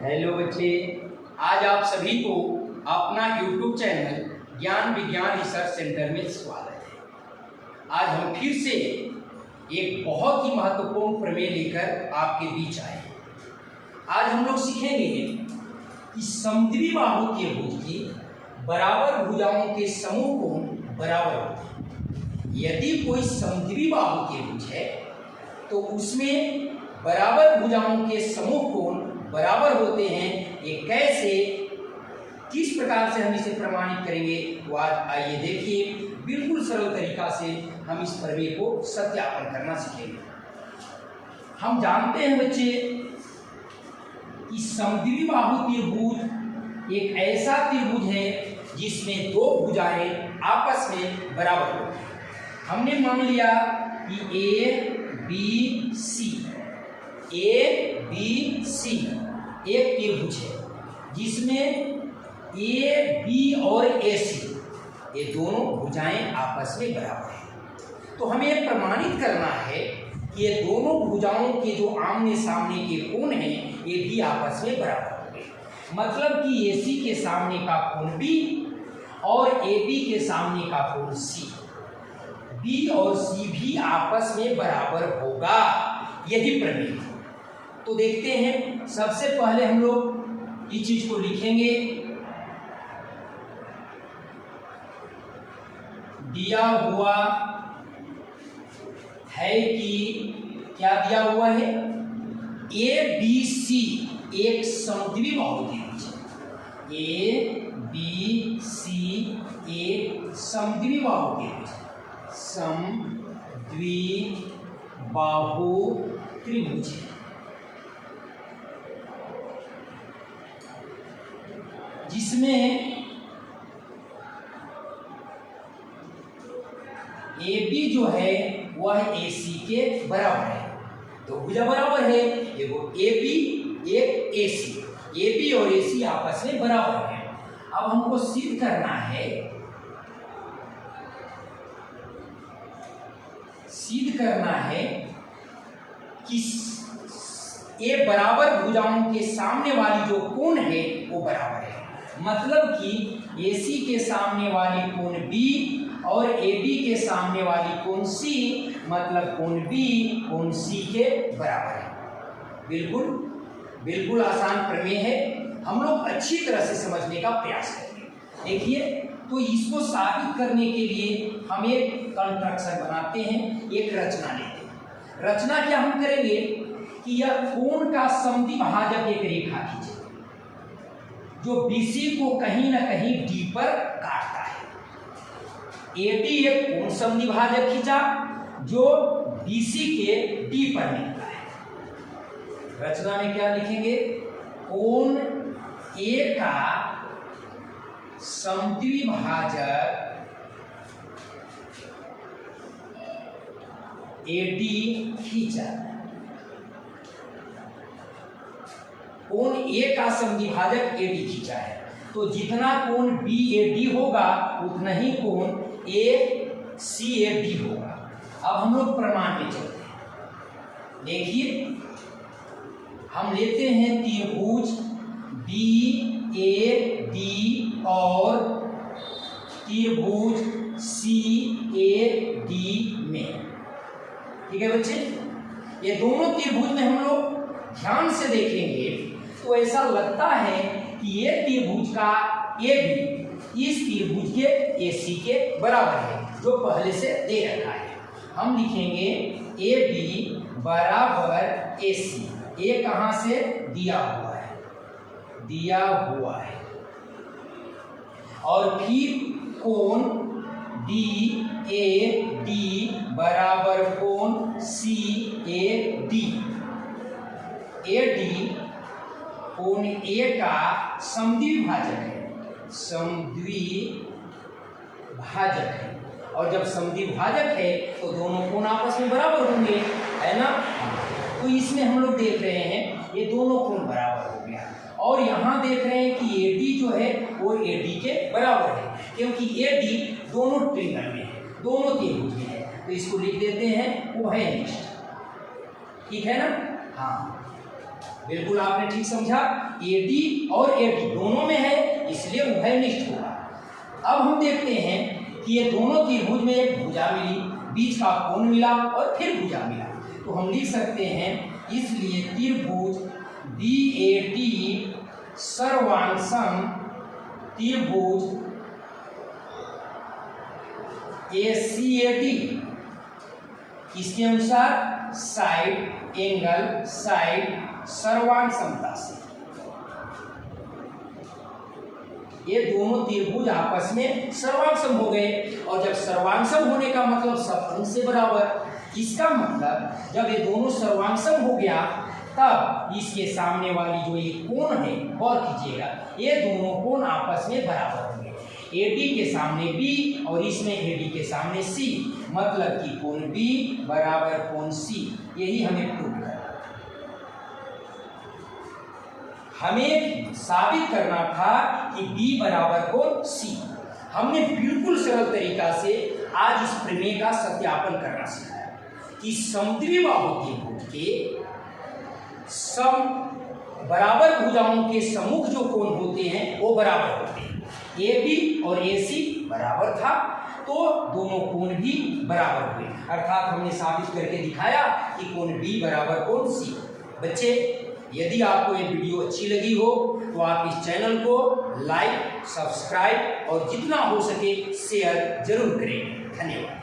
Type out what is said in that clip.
Hello बच्चे, आज आप सभी को अपना YouTube चैनल ज्ञान विज्ञान रिसर्च सेंटर में स्वागत है। आज हम फिर से एक बहुत ही महत्वपूर्ण प्रमेय लेकर आपके बीच आए हैं। आज हम लोग सीखेंगे कि समद्विबाहु त्रिभुज की बराबर भुजाओं के समूह कोण बराबर होते हैं। यदि कोई समद्विबाहु त्रिभुज है तो उसमें बराबर भुजाओं के समूह कोण बराबर होते हैं। ये कैसे, किस प्रकार से हम इसे प्रमाणित करेंगे, तो आज आइए देखिए। बिल्कुल सरल तरीका से हम इस प्रमेय को सत्यापन करना सीखेंगे। हम जानते हैं बच्चे कि समद्विबाहु त्रिभुज एक ऐसा त्रिभुज है जिसमें दो भुजाएं आपस में बराबर होती हैं। हमने मान लिया कि ए बी सी एक त्रिभुज है जिसमें ए बी और ए सी ये दोनों भुजाएं आपस में बराबर हैं। तो हमें प्रमाणित करना है कि ये दोनों भुजाओं के जो आमने सामने के कोण हैं ये भी आपस में बराबर होंगे। मतलब कि ए सी के सामने का कोण बी और ए बी के सामने का कोण सी, बी और सी भी आपस में बराबर होगा। यही प्रमेय। तो देखते हैं, सबसे पहले हम लोग इस चीज को लिखेंगे। दिया हुआ है कि क्या दिया हुआ है, ए बी सी एक समद्विबाहु त्रिभुज है। ए बी सी एक समद्विबाहु त्रिभुज, समद्विबाहु त्रिभुज है जिसमें ए बी जो है वह ए सी के बराबर है। तो भुजा बराबर है, देखो ए बी एक ए सी, ए बी और ए सी आपस में बराबर है। अब हमको सिद्ध करना है, कि ए बराबर भुजाओं के सामने वाली जो कोण है वो बराबर है। मतलब कि ए सी के सामने वाली कोण बी और ए बी के सामने वाली कोण सी, मतलब कोण बी कोण सी के बराबर है। बिल्कुल आसान प्रमेय है। हम लोग अच्छी तरह से समझने का प्रयास करेंगे। देखिए, तो इसको साबित करने के लिए हम एक कंस्ट्रक्शन बनाते हैं, एक रचना लेते हैं। रचना क्या हम करेंगे कि यह कोण का समद्विभाजक एक रेखा खींचे जो BC को कहीं ना कहीं D पर काटता है। AD एक कोण समद्विभाजक खींचा जो BC के D पर मिलता है। रचना में क्या लिखेंगे, कोण A का समद्विभाजक AD खींचा। कोण A का समद्विभाजक AD खींचा है, तो जितना कोण BAD होगा उतना ही कोण ACAD होगा। अब हम लोग प्रमाण में चलते हैं। देखिए, हम लेते हैं त्रिभुज BAD और त्रिभुज CAD में। ठीक है बच्चे, ये दोनों त्रिभुज में हम लोग ध्यान से देखेंगे तो ऐसा लगता है कि ये त्रिभुज का ए बी इस त्रिभुज के ए सी के बराबर है, जो पहले से दे रखा है। हम लिखेंगे ए बी बराबर ए सी। ए कहां से दिया हुआ है, और फिर कोण डी ए डी बराबर कोण सी ए डी। ए डी कोण ए का समद्विभाजक है, और जब समद्विभाजक है तो दोनों कोण आपस में बराबर होंगे, है ना। तो इसमें हम लोग देख रहे हैं ये दोनों कोण बराबर हो गया, और यहाँ देख रहे हैं कि ए डी जो है वो ए डी के बराबर है, क्योंकि ए डी दोनों ट्रिंगल में है, दोनों त्रिभुज में है। तो इसको लिख देते हैं वो है निष्ठ। ठीक है ना। हाँ, बिल्कुल आपने ठीक समझा, AD और AD दोनों में है, इसलिए उभयनिष्ठ होगा। अब हम देखते हैं कि ये दोनों त्रिभुज में एक भुजा मिली, बीच का कोण मिला और फिर भुजा मिला, तो हम लिख सकते हैं इसलिए त्रिभुज BAD सर्वांगसम त्रिभुज ACAD किसके अनुसार, साइड एंगल साइड सर्वांग समता से। ये दोनों त्रिभुज आपस में सर्वांगसम हो गए, और जब सर्वांगसम होने का मतलब सब अंश से बराबर। इसका मतलब जब ये दोनों सर्वांगसम हो गया तब इसके सामने वाली जो ये कोण है गौर कीजिएगा, ये दोनों कोण आपस में बराबर होंगे। AD के सामने B और इसमें AD के सामने C, मतलब कि कोण B बराबर कोण C। यही हमें प्रूव करना था। हमें साबित करना था कि B बराबर कोण C। हमने बिल्कुल सरल तरीका से आज इस प्रमेय का सत्यापन करना सिखाया कि समद्विबाहु त्रिभुज के सम बराबर भुजाओं के सम्मुख जो कोण होते हैं वो बराबर होते हैं। AB और AC बराबर था तो दोनों कोण भी बराबर हुए, अर्थात हमने साबित करके दिखाया कि कोण B बराबर कोण C। बच्चे, यदि आपको ये वीडियो अच्छी लगी हो तो आप इस चैनल को लाइक, सब्सक्राइब और जितना हो सके शेयर जरूर करें। धन्यवाद।